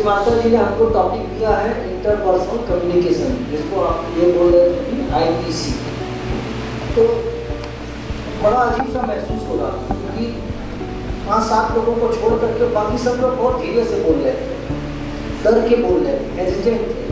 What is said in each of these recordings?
माता जी ने हमको टॉपिक दिया है इंटरपर्सनल कम्युनिकेशन, जिसको आप ये बोल रहे थे IPC। तो बड़ा अजीब सा महसूस हो रहा था, क्योंकि 5-7 लोगों को छोड़ करके बाकी सब लोग बहुत धीरे से बोल रहे थे, डर के बोल रहे थे, हेजिटेंट थे,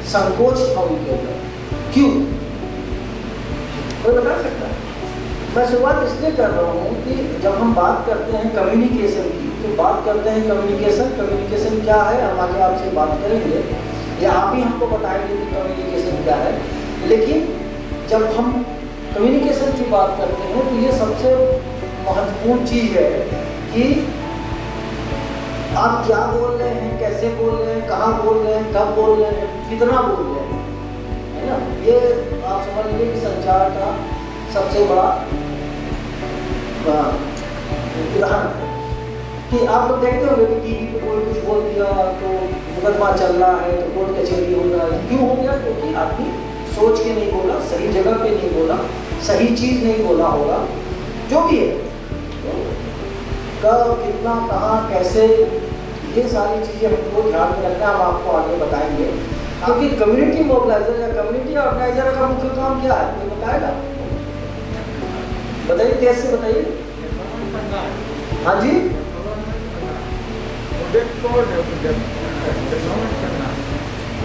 संकोच था उनके ऊपर। क्यों? कोई बता सकता है? मैं शुरुआत इसलिए कर रहा हूँ कि जब हम बात करते हैं कम्युनिकेशन की, तो बात करते हैं कम्युनिकेशन क्या है, हम आगे आपसे बात करेंगे या आप ही हमको बताएंगे कि कम्युनिकेशन क्या है। लेकिन जब हम कम्युनिकेशन की बात करते हैं तो ये सबसे महत्वपूर्ण चीज़ है कि आप क्या बोल रहे हैं, कैसे बोल रहे हैं, कहाँ बोल रहे हैं, कब बोल रहे हैं, कितना बोल रहे हैं, है ना। ये आप समझ लीजिए कि संचार का सबसे बड़ा उदाहरण है। कि आप लोग देखते होंगे कि टीवी पे कोई कुछ बोल दिया तो मुकदमा चल रहा है, तो कोर्ट कचहरी हो रहा है। क्यों हो गया? क्योंकि आदमी सोच के नहीं बोला, सही जगह पे नहीं बोला, सही चीज़ नहीं बोला होगा, जो भी है। कब, कितना, कहाँ, कैसे, ये सारी चीज़ें हमको ध्यान में रखना, हम आपको आगे बताएंगे। क्योंकि कम्युनिटी मोबिलाइजर या कम्युनिटी ऑर्गेनाइजर का मुख्य काम क्या है, कोई बताएगा? बताइए, तेज से बताइए। हाँ जी,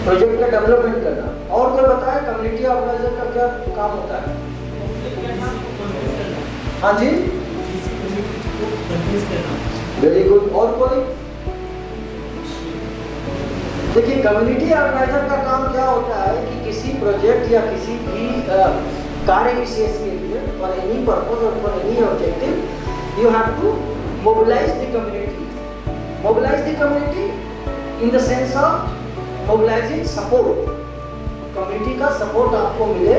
प्रोजेक्ट का डेवलपमेंट करना। और कोई बताए कम्युनिटी ऑर्गेनाइजर का क्या काम होता है? हाँ जी, वेरी गुड। और कोई? देखिए, कम्युनिटी ऑर्गेनाइजर का काम क्या होता है कि किसी प्रोजेक्ट या किसी भी कार्य विशेष के लिए, फॉर एनी पर्पज और for any objective, you have to mobilize the community. Mobilize the community in the sense of mobilizing support. Community का सपोर्ट आपको मिले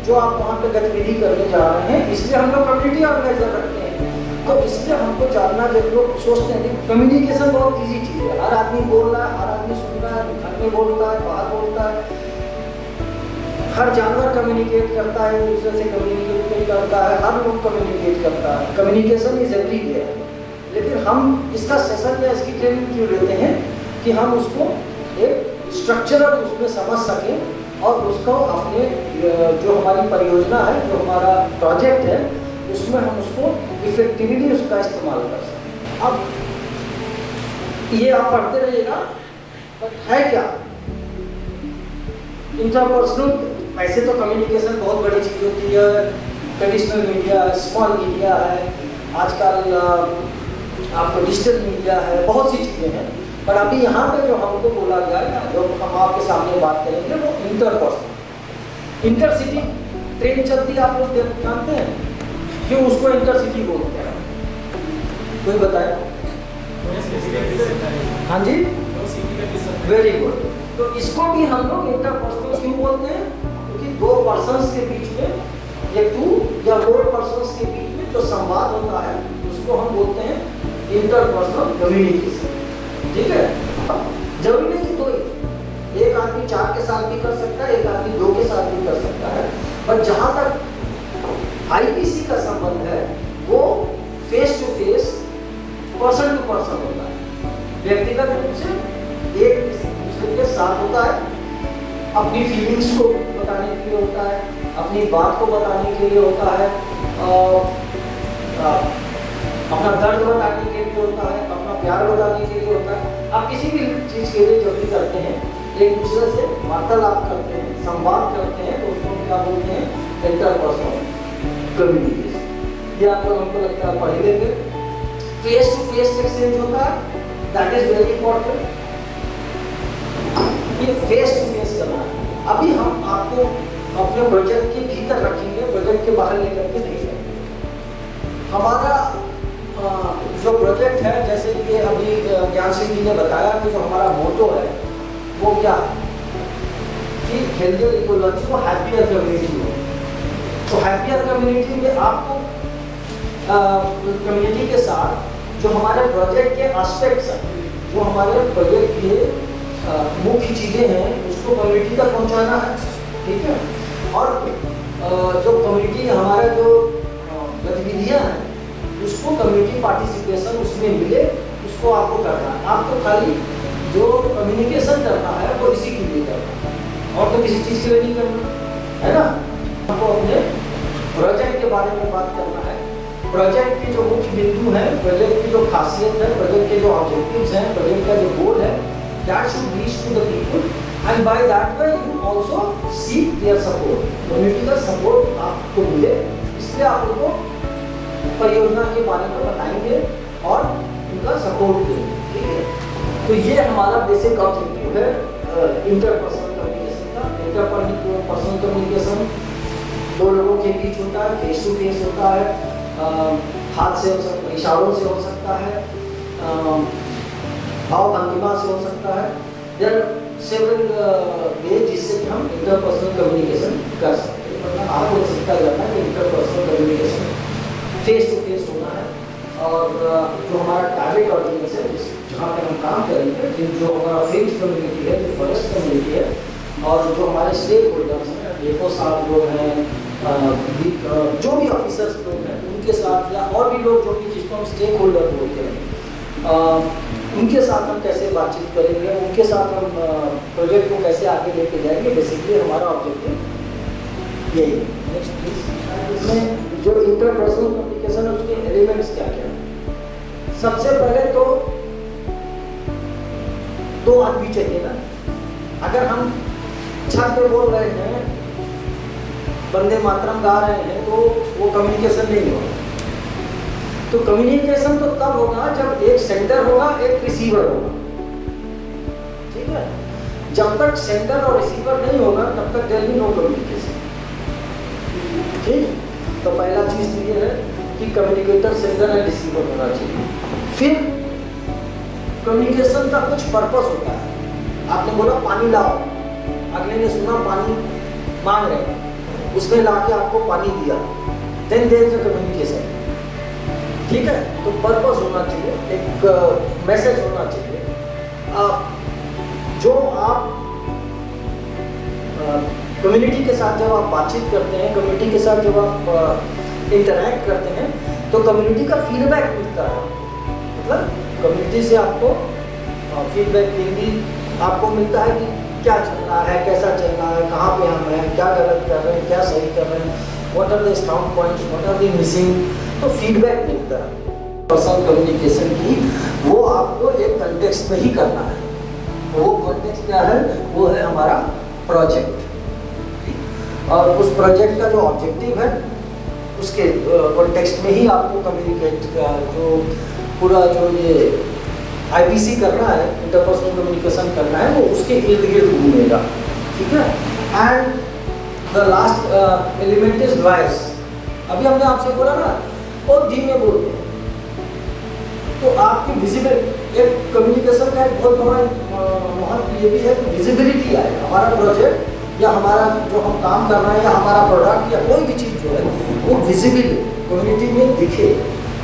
जो आप वहाँ पे गतिविधि करने जा रहे हैं, इसलिए हम लोग कम्युनिटी ऑर्गेनाइजर रखते हैं। तो इसलिए हमको जानना, जब लोग सोचते हैं कि कम्युनिकेशन बहुत ईजी चीज़ है, हर आदमी बोल रहा है, हर आदमी सुन रहा है, घर में बोलता है, बाहर बोलता है, हर जानवर कम्युनिकेट करता है, दूसरे से कम्युनिकेट करता है, हर लोग कम्युनिकेट करता है। Communication is everywhere. लेकिन हम इसका सेशन या इसकी ट्रेनिंग क्यों लेते हैं कि हम उसको एक स्ट्रक्चरल उसमें समझ सकें और उसको अपने जो हमारी परियोजना है, जो हमारा प्रोजेक्ट है, उसमें हम उसको इफेक्टिवली उसका इस्तेमाल कर सकें। अब ये आप पढ़ते रहिएगा, बट है क्या इंटरपर्सनल? वैसे तो कम्युनिकेशन बहुत बड़ी चीज़ होती है, ट्रेडिशनल मीडिया, स्मॉल मीडिया है, आजकल आपको डिजिटल मीडिया है, बहुत सी चीज़ें हैं। पर अभी यहाँ पे जो हमको बोला गया है, जो हम आपके सामने बात करेंगे, वो इंटरपर्सनल। इंटरसिटी ट्रेन चलती है, आप लोग जानते हैं क्यों उसको इंटरसिटी बोलते हैं? कोई बताए? हाँ जी, वेरी गुड। तो इसको भी हम लोग इंटरपर्सनल क्यों बोलते हैं? क्योंकि दो पर्सन्स के बीच में, या टू या मोर पर्सन्स के बीच में जो संवाद होता है, उसको हम बोलते हैं इंटरपर्सनल कम्युनिकेशन। ठीक है? जरूरी नहीं कि दो, एक आदमी 4 के साथ भी कर सकता है, एक आदमी 2 के साथ भी कर सकता है। पर जहाँ तक IPC का संबंध है, वो face to face, person to person होता है, व्यक्तिगत रूप से एक दूसरे के साथ होता है, अपनी फीलिंग्स को बताने के लिए होता है, अपनी बात को बताने के लिए होता है, अपना दर्द बताने के लिए होता है, अपना प्यार बताने के लिए होता है। आप किसी भी चीज़ के लिए जब भी करते हैं, एक दूसरे से वार्तालाप करते हैं, संवाद करते हैं, तो उसको क्या बोलते हैं? Interpersonal communication. ये आप लोग हमको लगता है पढ़ लेंगे। फेस टू फेस एक्सचेंज होता है, दैट इज वेरी इंपॉर्टेंट। ये फेस टू फेस करना है। अभी हम आपको अपने प्रोजेक्ट के भीतर रखेंगे, प्रोजेक्ट के बाहर लेकर के नहीं जाएंगे। हमारा जो प्रोजेक्ट है, जैसे कि अभी ज्ञान सिंह जी ने बताया कि जो हमारा मोटो है वो क्या है कि हेल्थियर इकोलॉजी को हैप्पियर कम्युनिटी हो। तो हैप्पियर कम्युनिटी में आपको कम्युनिटी के साथ जो हमारे प्रोजेक्ट के एस्पेक्ट्स हैं, जो हमारे प्रोजेक्ट के मुख्य चीज़ें हैं, उसको कम्युनिटी तक पहुंचाना है। ठीक है? और जो कम्युनिटी हमारा जो गतिविधियाँ हैं, उसको कम्युनिटी पार्टिसिपेशन उसमें मिले, उसको आपको करना है। आपको खाली जो कम्युनिकेशन करना है वो इसी के लिए करना है, और तो किसी चीज़ के लिए नहीं करना है ना। हमको अपने प्रोजेक्ट के बारे में बात करना है। प्रोजेक्ट के जो मुख्य बिंदु हैं, प्रोजेक्ट की जो खासियत है, प्रोजेक्ट के जो ऑब्जेक्टिव्स हैं, प्रोजेक्ट का जो गोल है, that should reach to the people and by that way you also seek their support. Community का सपोर्ट आपको मिले, इसलिए आप उनको परियोजना के बारे में बताएंगे और उनका सपोर्ट देंगे, ठीक है। तो ये हमारा बेसिक ऑब्जेक्टिव है इंटरपर्सनल कम्युनिकेशन का। इंटरपर्सनल कम्युनिकेशन दो लोगों के बीच होता है, फेस टू फेस होता है, हाथ से हो सकता है, इशारों से हो सकता है, भाव भंगिमा से हो सकता है। देयर सेवरल वे जिससे कि हम इंटरपर्सनल कम्युनिकेशन कर सकते हैं। मतलब आपको सीखा जाता है कि interpersonal communication face to face होना है, और जो हमारा टारगेट ऑडियंस है, जहाँ पे हम काम करेंगे, जो हमारा फ्रेंच कम्युनिटी है, जो फॉरेस्ट कम्युनिटी है, और जो हमारे स्टेक होल्डर्स हैं, डेफो साहब लोग हैं, जो भी ऑफिसर्स लोग हैं, उनके साथ, या और भी लोग जो कि जिसको हम स्टेक होल्डर बोलते हैं, उनके साथ हम कैसे बातचीत करेंगे, उनके साथ हम प्रोजेक्ट को कैसे आगे लेके जाएंगे। बेसिकली हमारा ऑब्जेक्टिव यही है। Next please. इसमें जो इंटरपर्सनल कम्युनिकेशन है उसके एलिमेंट्स क्या क्या है। सबसे पहले तो दो आदमी चाहिए ना। अगर हम छत पे बोल रहे हैं, वंदे मातरम गा रहे हैं, तो वो कम्युनिकेशन नहीं होगा। तो कम्युनिकेशन तो तब होगा जब एक सेंडर होगा, एक रिसीवर होगा, ठीक है। जब तक सेंडर और रिसीवर नहीं होगा तब तक there will be no communication, ठीक। तो पहला चीज ये है कि कम्युनिकेटर, सेंडर एंड रिसीवर होना चाहिए। फिर कम्युनिकेशन का कुछ पर्पस होता है। आपने बोला पानी लाओ, अगले ने सुना पानी मांग रहे हैं, उसने लाके आपको पानी दिया, then there is a communication, ठीक है। तो पर्पस होना चाहिए, एक मैसेज होना चाहिए। जो आप कम्युनिटी के साथ जब आप बातचीत करते हैं, कम्युनिटी के साथ जब आप इंटरैक्ट करते हैं, तो कम्युनिटी का फीडबैक मिलता है। मतलब कम्युनिटी से आपको फीडबैक भी आपको मिलता है कि क्या चल रहा है, कैसा चल रहा है, कहाँ पे हम हैं, क्या गलत कर रहे हैं, क्या सही कर रहे हैं, what are the strong points, what are the missing. तो फीडबैक मिलता है। पर्सनल कम्युनिकेशन की वो आपको एक कंटेक्स्ट में ही करना है। वो कंटेक्स्ट क्या है? वो है हमारा प्रोजेक्ट, और उस प्रोजेक्ट का जो ऑब्जेक्टिव है उसके कॉन्टेक्स्ट में ही आपको कम्युनिकेट का जो पूरा जो ये आईपीसी करना है, इंटरपर्सनल कम्युनिकेशन करना है, वो उसके इर्द गिर्द घूमेगा, ठीक है। And the last element is voice. अभी हमने आपसे बोला ना बहुत धीमे बोलते हैं, तो आपकी विजिबिलिटी, एक कम्युनिकेशन का एक बहुत बड़ा महत्व ये भी है कि विजिबिलिटी आए। हमारा प्रोजेक्ट या हमारा जो हम काम कर रहे हैं या हमारा प्रोडक्ट या कोई भी चीज़ जो है वो विजिबल कम्युनिटी में दिखे,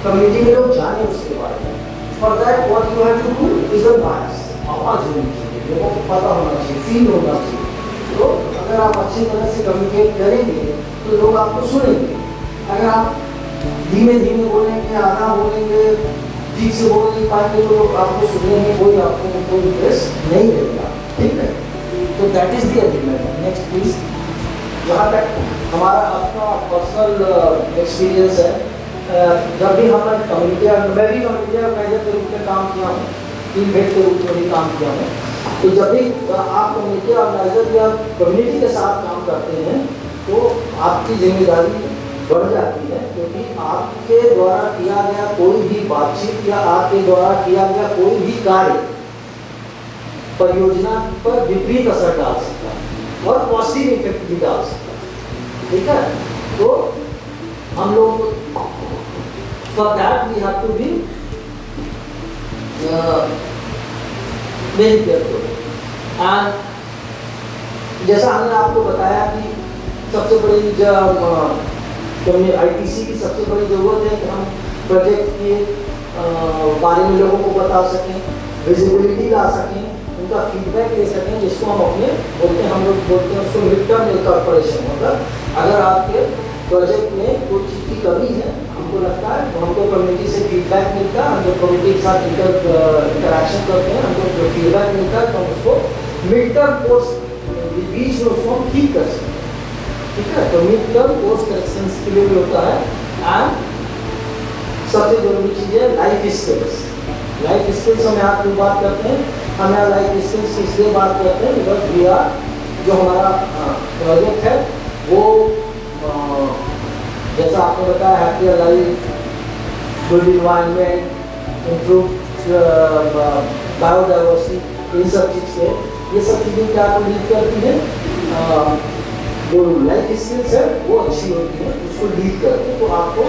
कम्युनिटी में लोग जाने उसके बारे में। For that what you have to do is a voice. आवाज़ होनी चाहिए, लोगों को पता होना चाहिए, फील होना चाहिए। तो अगर आप अच्छी तरह से कम्युनिकेट करेंगे तो लोग आपको सुनेंगे। अगर आप धीमे धीमे बोलेंगे, आधा बोलेंगे, ठीक से बोल नहीं पाएंगे, तो लोग आपको सुनने में कोई आपको कोई इंटरेस्ट नहीं रहेगा, ठीक है। तो that is the element. Next please. जहाँ तक हमारा अपना पर्सनल एक्सपीरियंस है, जब भी हम कम्युनिटी, मैं भी कम्युनिटी मैनेजर के रूप में काम किया हूँ, टीम हेड के रूप में भी काम किया हूँ। तो जब भी आप कम्युनिटी ऑर्गेनाइजर या कम्युनिटी के साथ काम करते हैं तो आपकी जिम्मेदारी बढ़ जाती है, क्योंकि आपके द्वारा किया गया कोई भी बातचीत या आपके द्वारा किया गया कोई भी कार्य परियोजना पर विपरीत असर डाल सकता है और पॉजिटिव इफेक्ट भी डाल सकता है, ठीक है। तो हम लोग for that we have to be very careful. And जैसा हमने आपको बताया कि सबसे बड़ी जो आईपीसी की सबसे बड़ी ज़रूरत है कि हम प्रोजेक्ट के बारे में लोगों को बता सकें, विजिबिलिटी ला सकें, उनका फीडबैक ले सकें, जिसको हम अपने बोलते हैं, हम लोग बोलते हैं उसको मिड टर्म इनकॉर्पोरेशन। मतलब अगर आपके प्रोजेक्ट में कोई चीज़ की कमी है, हमको लगता है, तो हमको कम्युनिटी से फीडबैक मिलता है, हम जब कम्युनिटी के साथ इंटरेक्शन करते हैं, हमको जो फीडबैक मिलता है तो हम उसको मिड टर्म कोर्स बीच में उसको हम ठीक कर सकते हैं, ठीक है। तो मिड टर्म कोर्स करेक्शंस के लिए भी होता है। एंड सबसे जरूरी चीज़ है लाइफ स्किल्स। लाइफ स्किल्स हम यहाँ क्यों बात करते हैं, हम यहाँ लाइफ स्किल्स इसलिए बात करते हैं बिकॉज वी आर, जो हमारा प्रोजेक्ट है वो जैसा आपने बताया happier life, good environment, improve biodiversity, इन सब चीज़ से ये सब चीज़ें क्या आपको लीड करती हैं, जो लाइफ स्किल्स है वो अच्छी होती है, उसको लीड करते हैं। तो आपको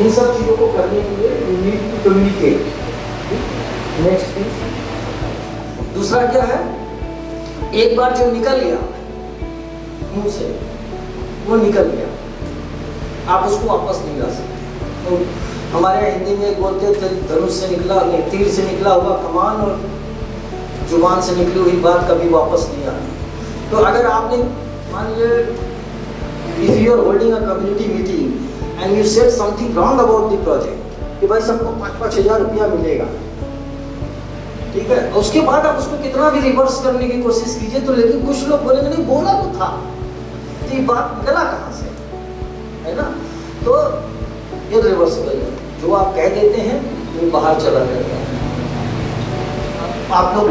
इन सब चीज़ों को करने के लिए you need to communicate. Next please. दूसरा क्या है, एक बार जो निकल गया मुंह से वो निकल गया, आप उसको वापस नहीं ला सकते। तो हमारे हिंदी में बोलते थे धनुष से निकला, तीर से निकला हुआ कमान और जुबान से निकली हुई बात कभी वापस नहीं आती। तो अगर आपने मान लीजिए if you are holding a community meeting and you said something wrong about the project कि भाई सबको 5-5 हज़ार रुपया मिलेगा, ठीक है, उसके बाद आप उसको कितना भी रिवर्स करने की कोशिश कीजिए तो लेकिन कुछ लोग बोलेंगे नहीं बोला तो था, तो ये बात निकला कहाँ से, है ना। तो ये रिवर्सिबल है, जो आप कह देते हैं वो बाहर चला जाता है। आप लोग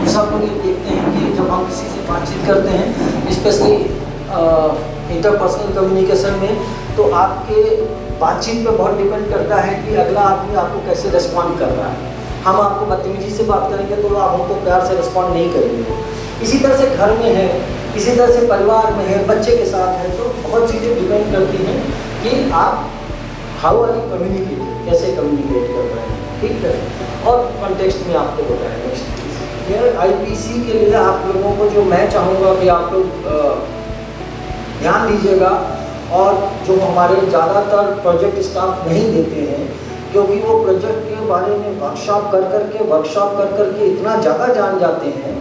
सब लोग ये देखते हैं कि जब हम किसी से बातचीत करते हैं स्पेशली इंटरपर्सनल कम्युनिकेशन में, तो आपके बातचीत पे बहुत डिपेंड करता है कि अगला आदमी आपको कैसे रिस्पॉन्ड कर रहा है। हम आपको बदतमीजी से बात करेंगे तो आप हमको प्यार से रिस्पॉन्ड नहीं करेंगे। इसी तरह से घर में है, इसी तरह से परिवार में है, बच्चे के साथ है, तो बहुत चीज़ें डिपेंड करती हैं कि आप हाउ आर यू कम्युनिकेट, कैसे कम्युनिकेट कर रहे हैं, ठीक है। और कॉन्टेक्स्ट में आपको बताया नेक्स्ट ये आईपीसी के लिए आप लोगों को जो मैं चाहूँगा कि आप लोग ध्यान दीजिएगा, और जो हमारे ज़्यादातर प्रोजेक्ट स्टाफ नहीं देते हैं, क्योंकि वो प्रोजेक्ट के बारे में वर्कशॉप कर करके इतना ज़्यादा जान जाते हैं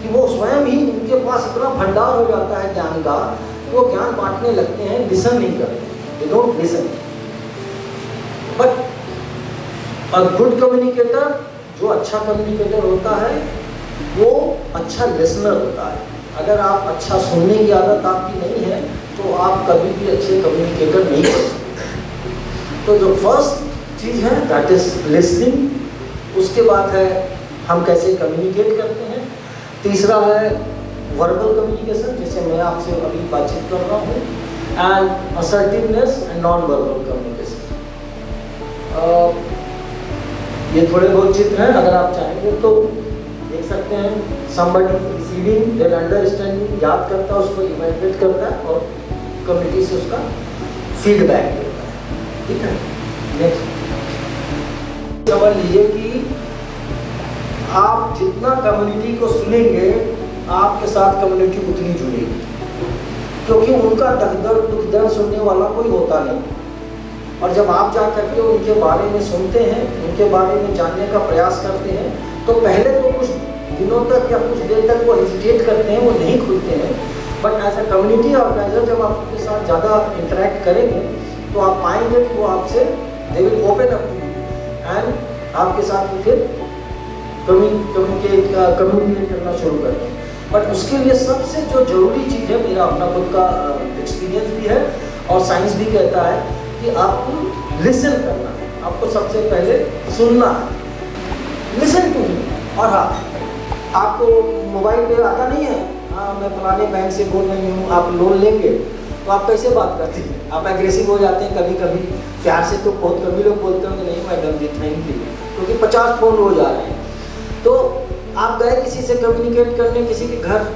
कि वो स्वयं ही उनके पास इतना भंडार हो जाता है ज्ञान का, वो ज्ञान बांटने लगते हैं, लिसन नहीं करते, they don't listen. But a good communicator, जो अच्छा कम्युनिकेटर होता है वो अच्छा लिसनर होता है। अगर आप अच्छा सुनने की आदत आपकी नहीं है तो आप कभी भी अच्छे कम्युनिकेटर नहीं कर सकते। तो जो फर्स्ट चीज़ है दैट इज लिसनिंग, उसके बाद है हम कैसे कम्युनिकेट करते हैं, तीसरा है वर्बल कम्युनिकेशन जैसे मैं आपसे अभी बातचीत कर रहा हूँ, and assertiveness and non verbal communication. ये थोड़े बहुत चित्र हैं, अगर आप चाहेंगे तो देख सकते हैं। somebody receiving their understanding, याद करता है उसको, इवेल्युएट करता है और कम्युनिटी से उसका फीडबैक देता है, ठीक है। नेक्स्ट समझ लीजिए कि आप जितना कम्युनिटी को सुनेंगे आपके साथ कम्युनिटी उतनी जुड़ेगी, क्योंकि उनका दुख दर्द सुनने वाला कोई होता नहीं। और जब आप जा करके उनके बारे में सुनते हैं, उनके बारे में जानने का प्रयास करते हैं, तो पहले तो कुछ दिनों तक या कुछ देर तक वो हेजिटेट करते हैं, वो नहीं खुलते हैं। But as a community organizer जब आप उनके साथ ज़्यादा इंटरेक्ट करेंगे तो आप पाएंगे कि वो आपसे they will open up and आपके साथ फिर कम्युनिकेट करना शुरू करते हैं। बट उसके लिए सबसे जो जरूरी चीज़ है, मेरा अपना खुद का एक्सपीरियंस भी है और साइंस भी कहता है कि आपको लिसन करना है, आपको सबसे पहले सुनना है, लिसन टू मी। और हाँ, आपको मोबाइल पे आता नहीं है, हाँ मैं फलाने बैंक से बोल रही हूँ, आप लोन लेंगे, तो आप कैसे बात करते हैं, आप एग्रेसिव हो जाते हैं कभी कभी। प्यार से तो बहुत कभी लोग बोलते होंगे नहीं मैडम जी थैंक यू, क्योंकि 50 फ़ोन हो जा रहे हैं। तो आप गए किसी से कम्युनिकेट करने, किसी के घर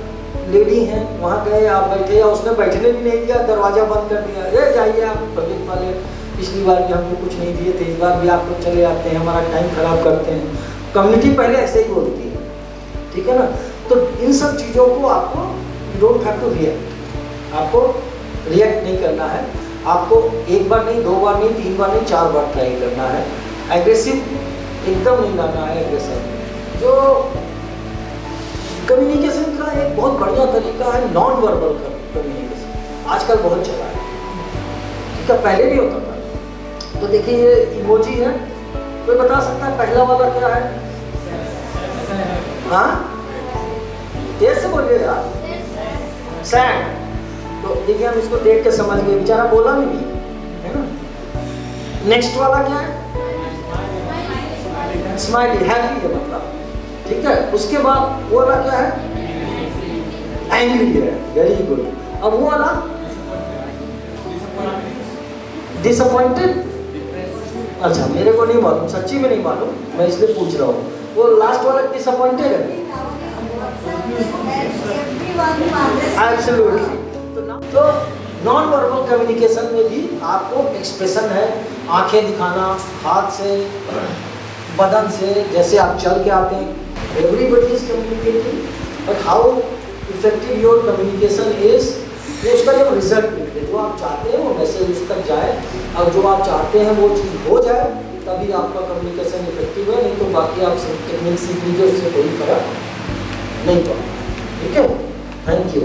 लेडी हैं, वहाँ गए, आप बैठे या उसने बैठने भी नहीं दिया, दरवाज़ा बंद कर दिया, ये जाइए आप प्रोजेक्ट वाले, पिछली बार भी हमको कुछ नहीं दिए थे, इस बार भी आप लोग चले आते हैं, हमारा टाइम खराब करते हैं। कम्युनिटी पहले ऐसे ही बोलती है, ठीक है ना। तो इन सब चीज़ों को आपको you don't have to react, आपको रिएक्ट नहीं करना है, आपको एक बार नहीं, 2 बार नहीं, 3 बार नहीं, 4 बार ट्राई करना है। एग्रेसिव एकदम नहीं करना है। एग्रेसिव जो कम्युनिकेशन का एक बहुत बढ़िया तरीका है नॉन वर्बल कम्युनिकेशन, आजकल बहुत चला है, ठीक है, पहले भी होता था। तो देखिए ये इमोजी है, कोई बता सकता है पहला वाला क्या है? हाँ, तेज से बोलिए यार। सैड। तो देखिए हम इसको देख के समझ गए, बेचारा बोला भी नहीं, है ना। नेक्स्ट वाला क्या है? स्माइली, हैप्पी है मतलब, ठीक है। उसके बाद वो वाला क्या है? एंग्री है, वेरी गुड। अब वो वाला डिसअपॉइंटेड, अच्छा मेरे को नहीं मालूम, सच्ची में नहीं मालूम, मैं इसलिए पूछ रहा हूँ। वो लास्ट वाला डिसअपॉइंटेड है। एब्सोल्युटली। तो नॉन वर्बल कम्युनिकेशन में भी आपको एक्सप्रेशन है, आंखें दिखाना, हाथ से, बदन से, जैसे आप चल के आते हैं। Everybody is communicating, but how effective your communication is, ये उसका जब रिजल्ट मिलते, जो आप चाहते हैं वो मैसेज उस तक जाए, और जो आप चाहते हैं वो चीज़ हो जाए, तभी आपका कम्युनिकेशन इफेक्टिव है। नहीं तो बाकी आप टेक्निक सीख लीजिए, उससे कोई फर्क नहीं पड़ता। ठीक है, थैंक यू।